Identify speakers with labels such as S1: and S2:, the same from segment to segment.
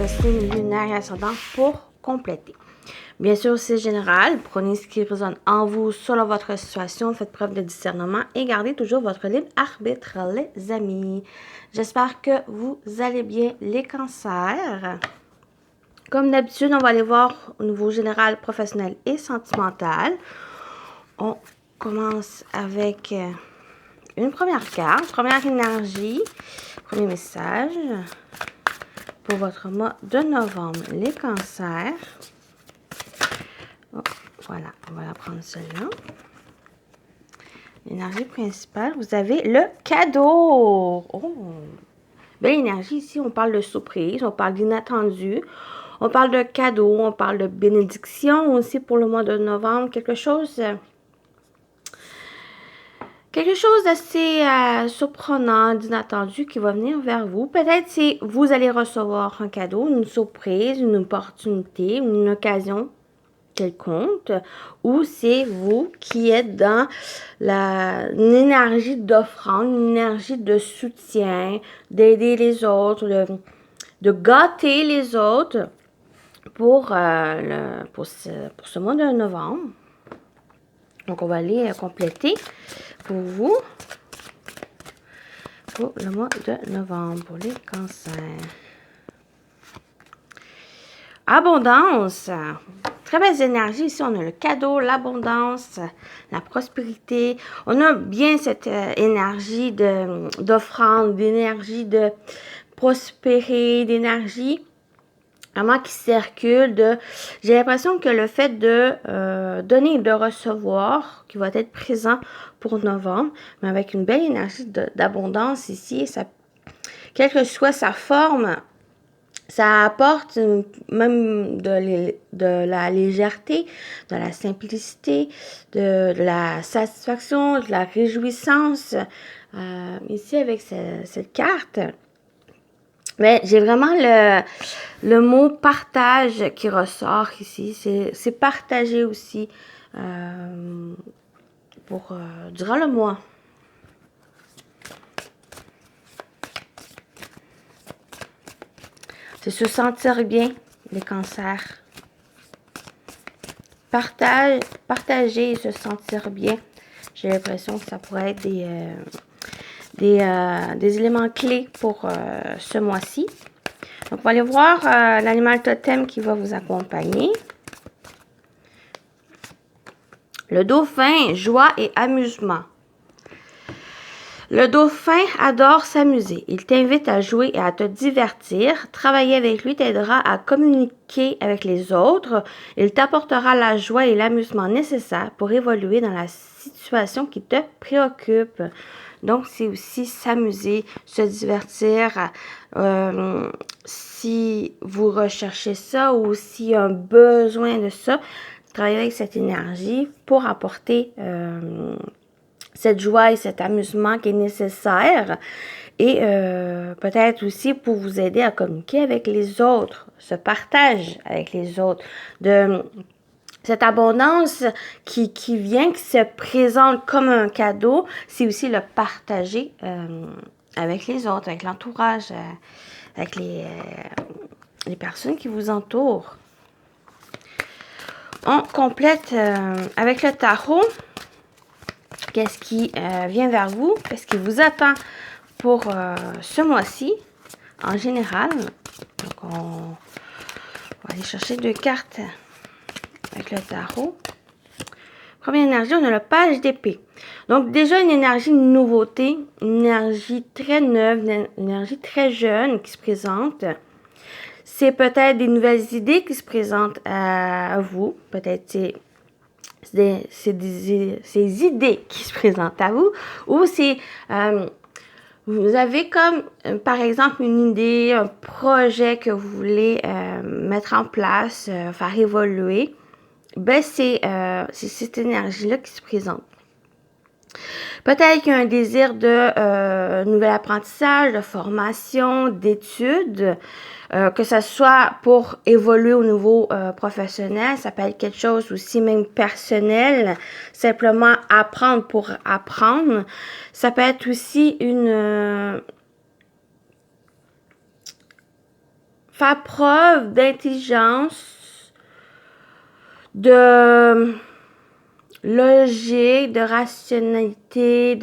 S1: signe lunaire et ascendant pour compléter. Bien sûr, c'est général. Prenez ce qui résonne en vous selon votre situation. Faites preuve de discernement et gardez toujours votre libre arbitre, les amis. J'espère que vous allez bien, les cancers. Comme d'habitude, on va aller voir au niveau général, professionnel et sentimental. On commence avec une première carte, première énergie, premier message pour votre mois de novembre, les cancers. Oh, voilà, on va la prendre celle-là. L'énergie principale, vous avez le cadeau. Oh, belle énergie ici, on parle de surprise, on parle d'inattendu, on parle de cadeau, on parle de bénédiction aussi pour le mois de novembre, quelque chose d'assez surprenant, d'inattendu qui va venir vers vous. Peut-être c'est vous allez recevoir un cadeau, une surprise, une opportunité, une occasion quelconque, ou c'est vous qui êtes dans une énergie d'offrande, une énergie de soutien, d'aider les autres, de gâter les autres pour ce mois de novembre. Donc, on va aller compléter pour vous pour le mois de novembre, pour les cancers. Abondance. Très belles énergies. Ici, on a le cadeau, l'abondance, la prospérité. On a bien cette énergie d'offrande, d'énergie de prospérer, d'énergie vraiment qui circule. J'ai l'impression que le fait de donner et de recevoir, qui va être présent pour novembre, mais avec une belle énergie d'abondance ici, ça, quelle que soit sa forme, ça apporte même de la légèreté, de la simplicité, de la satisfaction, de la réjouissance. Ici, avec cette carte, mais j'ai vraiment le mot partage qui ressort ici. C'est partager aussi durant le mois. C'est se sentir bien, les cancers. Partager et se sentir bien. J'ai l'impression que ça pourrait être des éléments clés pour ce mois-ci. Donc, on va aller voir l'animal totem qui va vous accompagner. Le dauphin, joie et amusement. Le dauphin adore s'amuser. Il t'invite à jouer et à te divertir. Travailler avec lui t'aidera à communiquer avec les autres. Il t'apportera la joie et l'amusement nécessaires pour évoluer dans la situation qui te préoccupe. Donc, c'est aussi s'amuser, se divertir. Si vous recherchez ça ou s'il y a un besoin de ça, travailler avec cette énergie pour apporter cette joie et cet amusement qui est nécessaire et peut-être aussi pour vous aider à communiquer avec les autres, ce partage avec les autres, de cette abondance qui vient, qui se présente comme un cadeau, c'est aussi le partager avec les autres, avec l'entourage, avec les personnes qui vous entourent. On complète avec le tarot. Qu'est-ce qui vient vers vous? Qu'est-ce qui vous attend pour ce mois-ci en général? Donc, on va aller chercher 2 cartes avec le tarot. Première énergie, on a la page d'épée. Donc, déjà une énergie de nouveauté, une énergie très neuve, une énergie très jeune qui se présente. C'est peut-être des nouvelles idées qui se présentent à vous. Peut-être ces idées qui se présentent à vous. Ou c'est... vous avez comme, par exemple, une idée, un projet que vous voulez mettre en place, faire évoluer. Ben, c'est cette énergie-là qui se présente. Peut-être qu'il y a un désir de nouvel apprentissage, de formation, d'études, que ce soit pour évoluer au niveau professionnel, ça peut être quelque chose aussi même personnel, simplement apprendre pour apprendre. Ça peut être aussi faire preuve d'intelligence, de logique, de rationalité,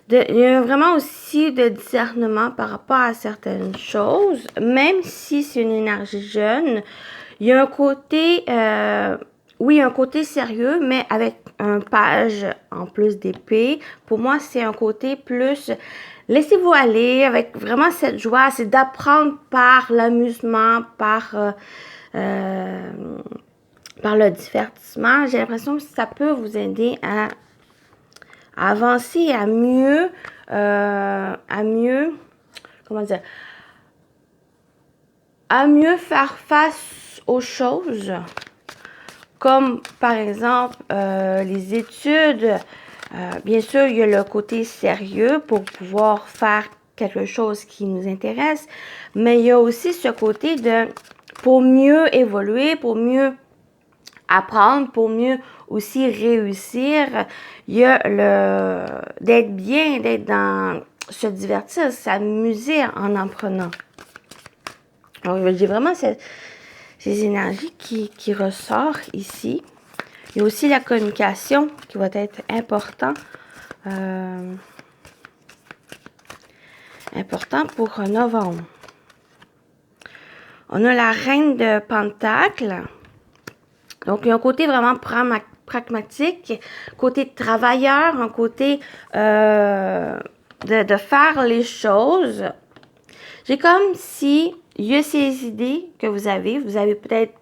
S1: il y a vraiment aussi de discernement par rapport à certaines choses, même si c'est une énergie jeune. Il y a un côté, oui, un côté sérieux, mais avec un page en plus d'épée. Pour moi, c'est un côté plus, laissez-vous aller avec vraiment cette joie, c'est d'apprendre par l'amusement, par le divertissement. J'ai l'impression que ça peut vous aider à avancer, à mieux, comment dire, à mieux faire face aux choses, comme par exemple les études. Bien sûr, il y a le côté sérieux pour pouvoir faire quelque chose qui nous intéresse, mais il y a aussi ce côté pour mieux évoluer, pour mieux apprendre, pour mieux aussi réussir. Il y a d'être bien, d'être dans se divertir, s'amuser en apprenant. Alors, j'ai vraiment ces énergies qui ressortent ici. Il y a aussi la communication qui va être important pour novembre. On a la reine de Pentacles. Donc, il y a un côté vraiment pragmatique, côté travailleur, un côté de faire les choses. J'ai comme si il y a ces idées que vous avez peut-être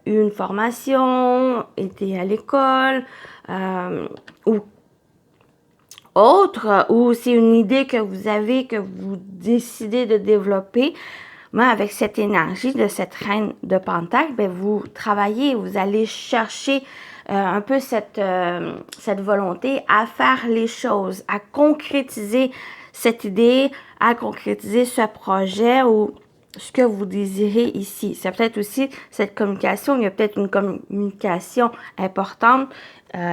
S1: eu une formation, été à l'école, ou autre, ou c'est une idée que vous avez, que vous décidez de développer. Mais avec cette énergie de cette reine de Pentacles, ben vous travaillez, vous allez chercher un peu cette volonté à faire les choses, à concrétiser cette idée, à concrétiser ce projet ou ce que vous désirez ici. C'est peut-être aussi cette communication, il y a peut-être une communication importante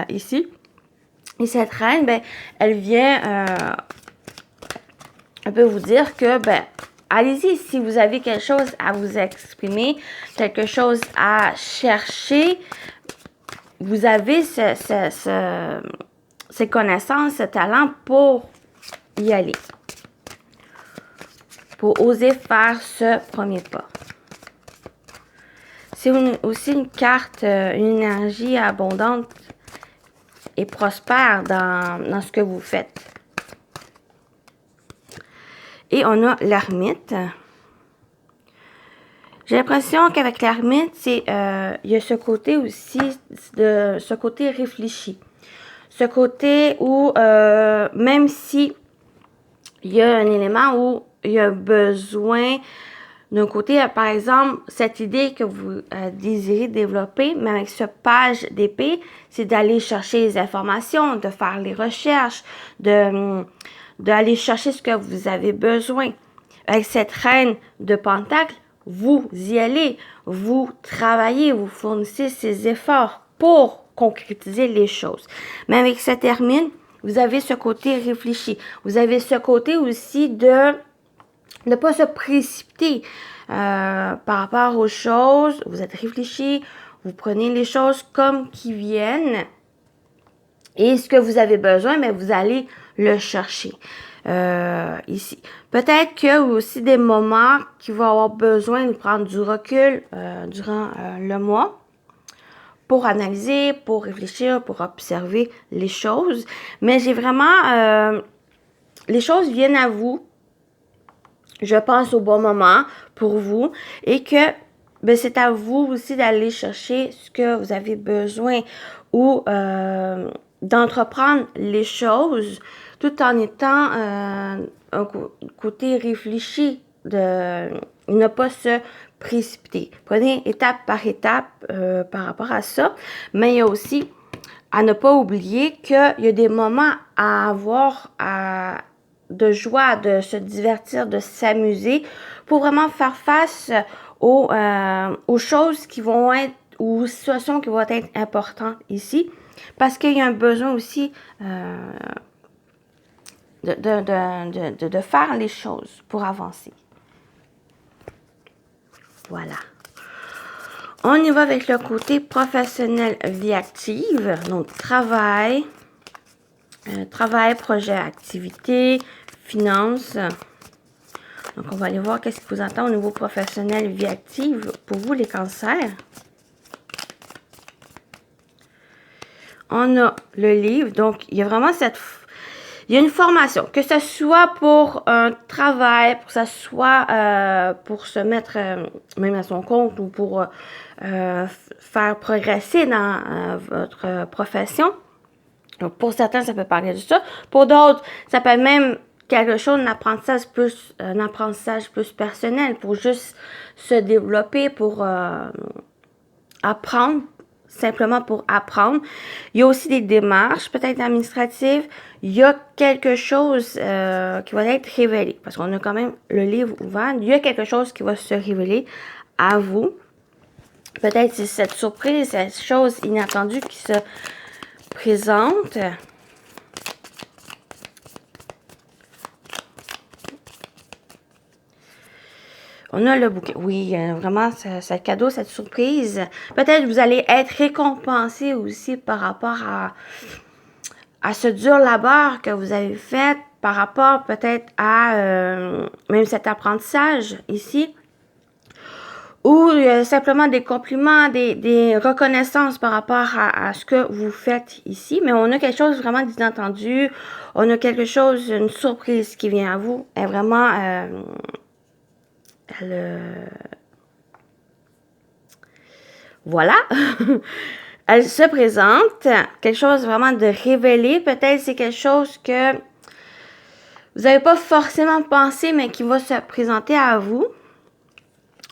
S1: ici. Et cette reine, ben, elle vient un peu vous dire que, ben, allez-y, si vous avez quelque chose à vous exprimer, quelque chose à chercher, vous avez ces connaissances, ce talent pour y aller. Pour oser faire ce premier pas. C'est aussi une carte, une énergie abondante et prospère dans ce que vous faites. Et on a l'ermite. J'ai l'impression qu'avec l'ermite, il y a ce côté aussi, ce côté réfléchi. Ce côté où, même si il y a un élément où il y a besoin d'un côté, par exemple, cette idée que vous désirez développer, mais avec ce page d'épée, c'est d'aller chercher les informations, de faire les recherches, d'aller chercher ce que vous avez besoin. Avec cette reine de Pentacles, vous y allez, vous travaillez, vous fournissez ces efforts pour concrétiser les choses. Mais avec cette hermine, vous avez ce côté réfléchi. Vous avez ce côté aussi de ne pas se précipiter par rapport aux choses. Vous êtes réfléchi, vous prenez les choses comme qui viennent. Et ce que vous avez besoin, mais vous allez le chercher ici. Peut-être qu'il y a aussi des moments qui vont avoir besoin de prendre du recul durant le mois pour analyser, pour réfléchir, pour observer les choses. Mais j'ai vraiment... les choses viennent à vous, je pense, au bon moment pour vous et que ben, c'est à vous aussi d'aller chercher ce que vous avez besoin ou d'entreprendre les choses tout en étant un côté réfléchi, de ne pas se précipiter. Prenez étape par étape par rapport à ça, mais il y a aussi à ne pas oublier qu'il y a des moments à avoir de joie, de se divertir, de s'amuser pour vraiment faire face aux choses qui vont être, ou situations qui vont être importantes ici, parce qu'il y a un besoin aussi de faire les choses pour avancer. Voilà. On y va avec le côté professionnel, vie active. Donc, travail, projet, activité, finances. Donc, on va aller voir qu'est-ce qui vous attend au niveau professionnel, vie active pour vous, les cancers. On a le livre. Donc, il y a vraiment il y a une formation, que ce soit pour un travail, pour que ce soit pour se mettre même à son compte ou pour faire progresser dans votre profession. Donc, pour certains, ça peut parler de ça. Pour d'autres, ça peut être même quelque chose, un apprentissage plus personnel, pour juste se développer, pour apprendre, simplement pour apprendre. Il y a aussi des démarches, peut-être administratives. Il y a quelque chose qui va être révélé, parce qu'on a quand même le livre ouvert. Il y a quelque chose qui va se révéler à vous. Peut-être c'est cette surprise, cette chose inattendue qui se présente. On a le bouquet. Oui, vraiment, ce cadeau, cette surprise. Peut-être vous allez être récompensé aussi par rapport à ce dur labeur que vous avez fait, par rapport peut-être à même cet apprentissage ici. Ou simplement des compliments, des reconnaissances par rapport à ce que vous faites ici. Mais on a quelque chose vraiment d'inattendu. On a quelque chose, une surprise qui vient à vous. Et vraiment, voilà. Elle se présente. Quelque chose vraiment de révélé. Peut-être c'est quelque chose que vous n'avez pas forcément pensé, mais qui va se présenter à vous.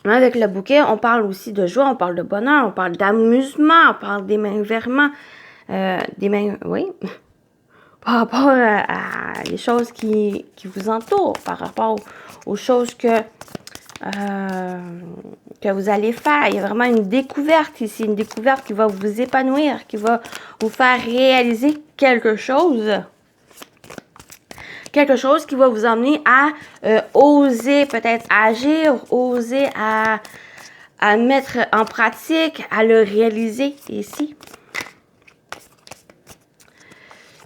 S1: Avec le bouquet, on parle aussi de joie, on parle de bonheur, on parle d'amusement, on parle d'émerveillement, oui, par rapport à les choses qui vous entourent, par rapport aux choses que vous allez faire. Il y a vraiment une découverte ici, une découverte qui va vous épanouir, qui va vous faire réaliser quelque chose. Quelque chose qui va vous emmener à oser peut-être agir, oser à mettre en pratique, à le réaliser ici.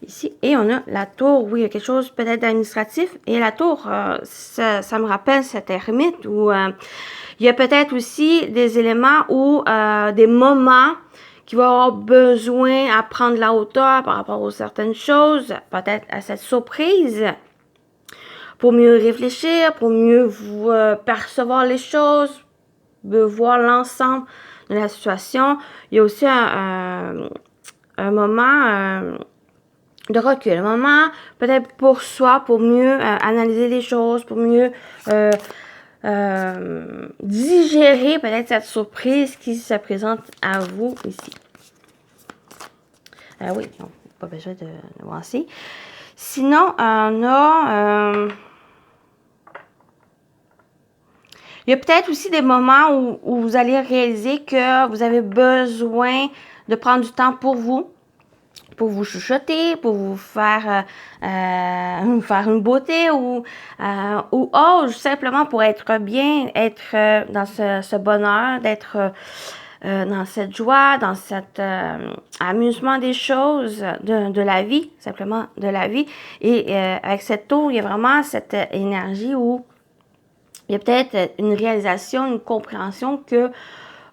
S1: Ici. Et on a la tour, oui, il y a quelque chose peut-être d'administratif. Et la tour, ça me rappelle cette ermite où il y a peut-être aussi des éléments ou des moments qui vont avoir besoin à prendre la hauteur par rapport aux certaines choses, peut-être à cette surprise, pour mieux réfléchir, pour mieux vous percevoir les choses, de voir l'ensemble de la situation. Il y a aussi un moment de recul, un moment peut-être pour soi, pour mieux analyser les choses, pour mieux digérer peut-être cette surprise qui se présente à vous ici. Oui, non, pas besoin de lancer. Sinon, on a... il y a peut-être aussi des moments où vous allez réaliser que vous avez besoin de prendre du temps pour vous chuchoter, pour vous faire une beauté ou simplement pour être bien, être dans ce bonheur, d'être dans cette joie, dans cet amusement des choses, de la vie, simplement de la vie. Et avec cette tour, il y a vraiment cette énergie où il y a peut-être une réalisation, une compréhension que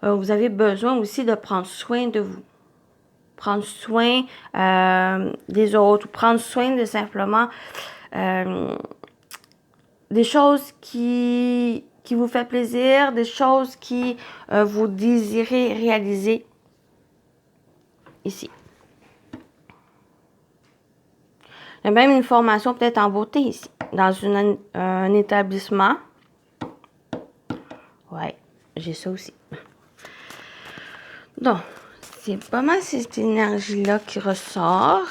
S1: vous avez besoin aussi de prendre soin de vous. Prendre soin des autres, ou prendre soin de simplement des choses qui vous fait plaisir, des choses qui vous désirez réaliser ici. Il y a même une formation peut-être en beauté ici, dans un établissement. Ouais, j'ai ça aussi. Donc, c'est pas mal cette énergie-là qui ressort.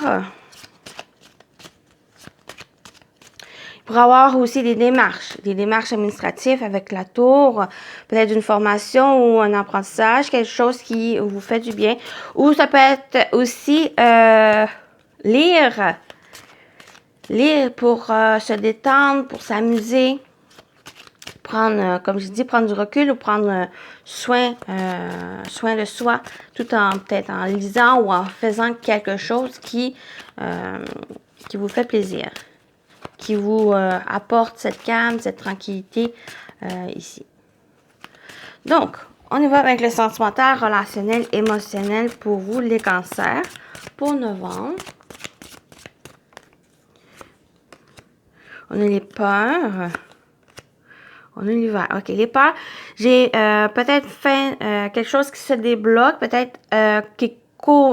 S1: Il pourrait y avoir aussi des démarches administratives avec la tour, peut-être une formation ou un apprentissage, quelque chose qui vous fait du bien. Ou ça peut être aussi lire pour se détendre, pour s'amuser. prendre, comme je dis, prendre du recul ou prendre soin de soi, tout en peut-être en lisant ou en faisant quelque chose qui vous fait plaisir, qui vous apporte cette calme, cette tranquillité ici. Donc, on y va avec le sentimental, relationnel, émotionnel pour vous, les cancers, pour novembre. On a les peurs. On a l'hiver. OK, les peurs. J'ai peut-être fait quelque chose qui se débloque, peut-être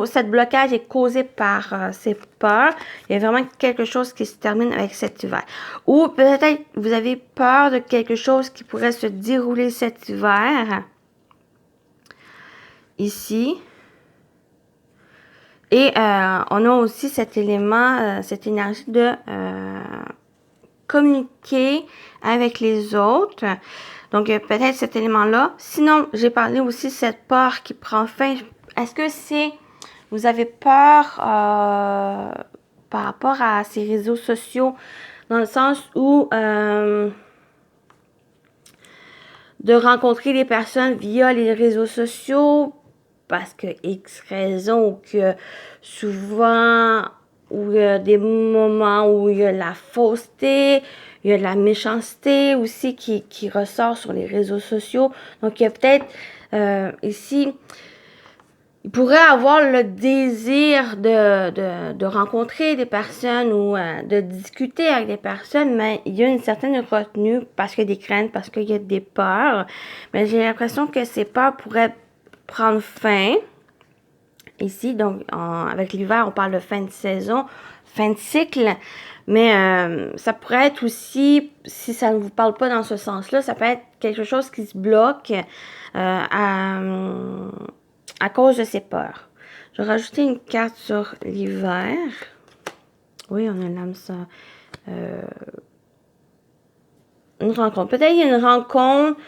S1: cette blocage est causé par ces peurs. Il y a vraiment quelque chose qui se termine avec cet hiver. Ou peut-être vous avez peur de quelque chose qui pourrait se dérouler cet hiver. Ici. Et on a aussi cet élément, cette énergie de communiquer avec les autres. Donc, peut-être cet élément-là. Sinon, j'ai parlé aussi de cette peur qui prend fin. Est-ce que c'est... Vous avez peur par rapport à ces réseaux sociaux, dans le sens où de rencontrer des personnes via les réseaux sociaux, parce que X raison, ou que souvent, où il y a des moments où il y a la fausseté, il y a de la méchanceté aussi qui ressort sur les réseaux sociaux. Donc, il y a peut-être ici, il pourrait avoir le désir de rencontrer des personnes ou de discuter avec des personnes, mais il y a une certaine retenue parce qu'il y a des craintes, parce qu'il y a des peurs. Mais j'ai l'impression que ces peurs pourraient prendre fin. Ici, donc, avec l'hiver, on parle de fin de saison, fin de cycle. Mais ça pourrait être aussi, si ça ne vous parle pas dans ce sens-là, ça peut être quelque chose qui se bloque à cause de ses peurs. Je vais rajouter une carte sur l'hiver. Oui, on a l'âme ça. Une rencontre. Peut-être qu'il y a une rencontre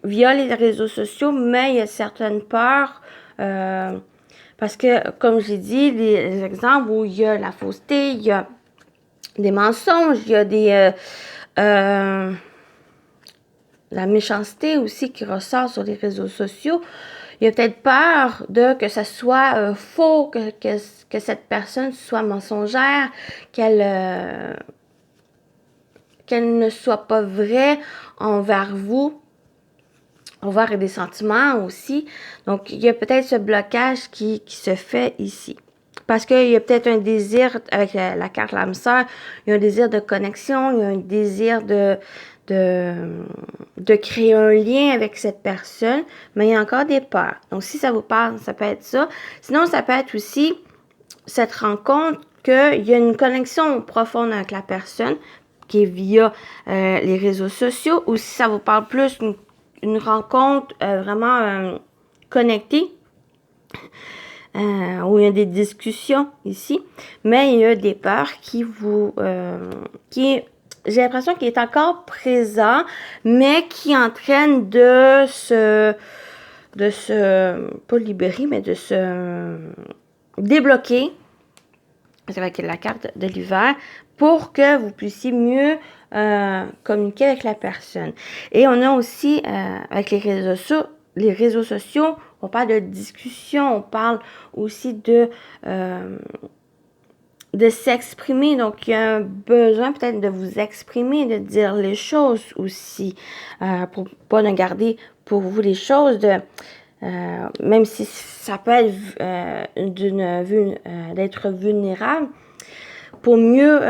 S1: via les réseaux sociaux, mais il y a certaines peurs. Parce que, comme j'ai dit, les exemples où il y a la fausseté, il y a des mensonges, il y a la méchanceté aussi qui ressort sur les réseaux sociaux. Il y a peut-être peur de que ça soit faux, que cette personne soit mensongère, qu'elle ne soit pas vraie envers vous, envers des sentiments aussi. Donc, il y a peut-être ce blocage qui se fait ici. Parce qu'il y a peut-être un désir, avec la carte l'âme sœur, il y a un désir de connexion, il y a un désir de créer un lien avec cette personne, mais il y a encore des peurs. Donc, si ça vous parle, ça peut être ça. Sinon, ça peut être aussi cette rencontre qu'il y a une connexion profonde avec la personne qui est via les réseaux sociaux, ou si ça vous parle plus une rencontre vraiment connectée, où il y a des discussions ici, mais il y a des peurs qui j'ai l'impression qu'il est encore présent, mais qui entraîne pas libérer, mais de se débloquer, avec la carte de l'hiver, pour que vous puissiez mieux communiquer avec la personne. Et on a aussi, avec les réseaux sociaux, on parle de discussion, on parle aussi de s'exprimer. Donc, il y a un besoin peut-être de vous exprimer, de dire les choses aussi, pour pas ne garder pour vous les choses, même si ça peut être d'être vulnérable, pour mieux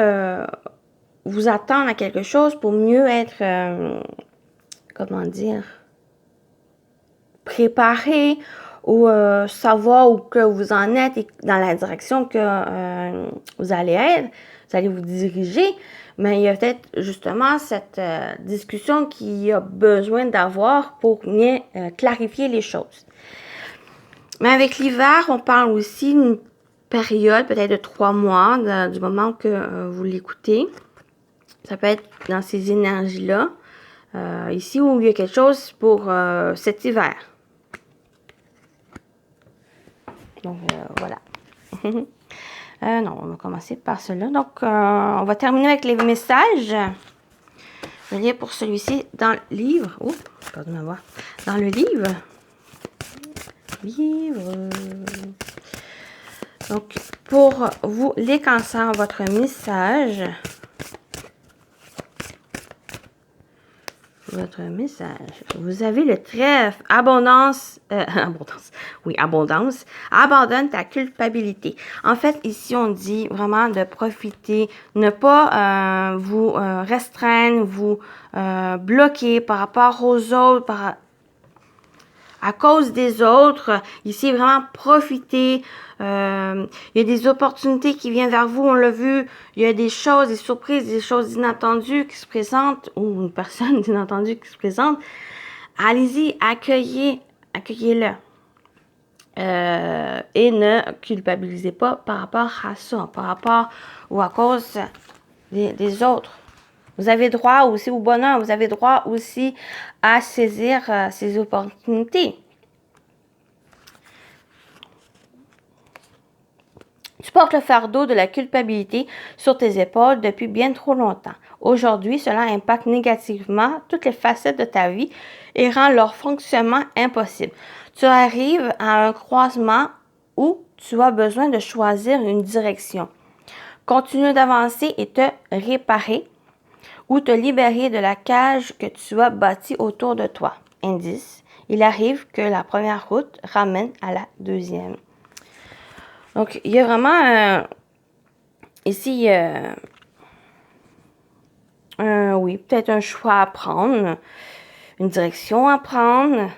S1: vous attendre à quelque chose, pour mieux être, comment dire, préparé, ou savoir où que vous en êtes et dans la direction que vous allez être, vous allez vous diriger. Mais il y a peut-être justement cette discussion qu'il y a besoin d'avoir pour bien clarifier les choses. Mais avec l'hiver, on parle aussi d'une période peut-être de 3 mois du moment que vous l'écoutez. Ça peut être dans ces énergies-là, ici où il y a quelque chose pour cet hiver. Donc, voilà. Non, on va commencer par cela. Donc, on va terminer avec les messages Je vais lire pour celui-ci dans le livre. Oh, pardon ma voix. Dans le livre. Donc, pour vous, les cancers, votre message. Votre message. Vous avez le trèfle. Abondance. Abondance. Oui, abondance. Abandonne ta culpabilité. En fait, ici, on dit vraiment de profiter, ne pas vous restreindre, vous bloquer par rapport aux autres, à cause des autres. Ici, vraiment profiter. Il y a des opportunités qui viennent vers vous, on l'a vu. Il y a des choses, des surprises, des choses inattendues qui se présentent, ou une personne inattendue qui se présente. Allez-y, accueillez-le. Et ne culpabilisez pas par rapport à ça, par rapport ou à cause des autres. Vous avez droit aussi au bonheur, vous avez droit aussi à saisir ces opportunités. Tu portes le fardeau de la culpabilité sur tes épaules depuis bien trop longtemps. Aujourd'hui, cela impacte négativement toutes les facettes de ta vie et rend leur fonctionnement impossible. Tu arrives à un croisement où tu as besoin de choisir une direction. Continue d'avancer et te réparer ou te libérer de la cage que tu as bâtie autour de toi. Indice, il arrive que la première route ramène à la deuxième. Donc, il y a vraiment ici, oui, peut-être un choix à prendre, une direction à prendre.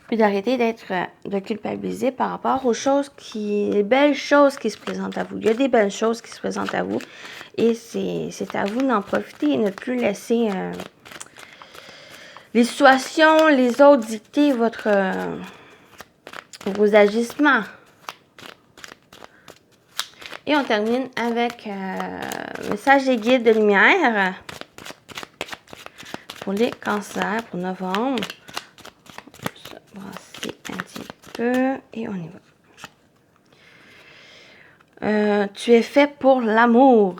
S1: Puis d'arrêter de culpabiliser par rapport aux choses les belles choses qui se présentent à vous. Il y a des belles choses qui se présentent à vous et c'est à vous d'en profiter et ne plus laisser les situations, les autres dicter vos agissements. Et on termine avec message des guides de lumière pour les cancers pour novembre. Je vais brasser un petit peu et on y va. Tu es fait pour l'amour.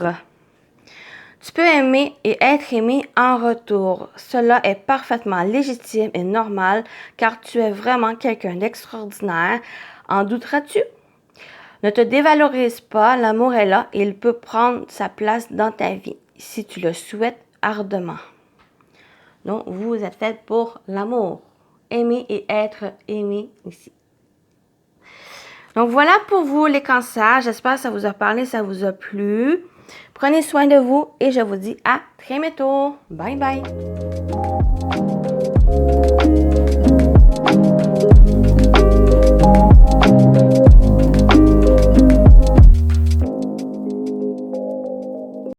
S1: Tu peux aimer et être aimé en retour. Cela est parfaitement légitime et normal car tu es vraiment quelqu'un d'extraordinaire. En douteras-tu? Ne te dévalorise pas, l'amour est là et il peut prendre sa place dans ta vie si tu le souhaites ardemment. Donc, vous êtes fait pour l'amour. Aimer et être aimé ici. Donc, voilà pour vous les cancers. J'espère que ça vous a parlé, ça vous a plu. Prenez soin de vous et je vous dis à très bientôt. Bye bye.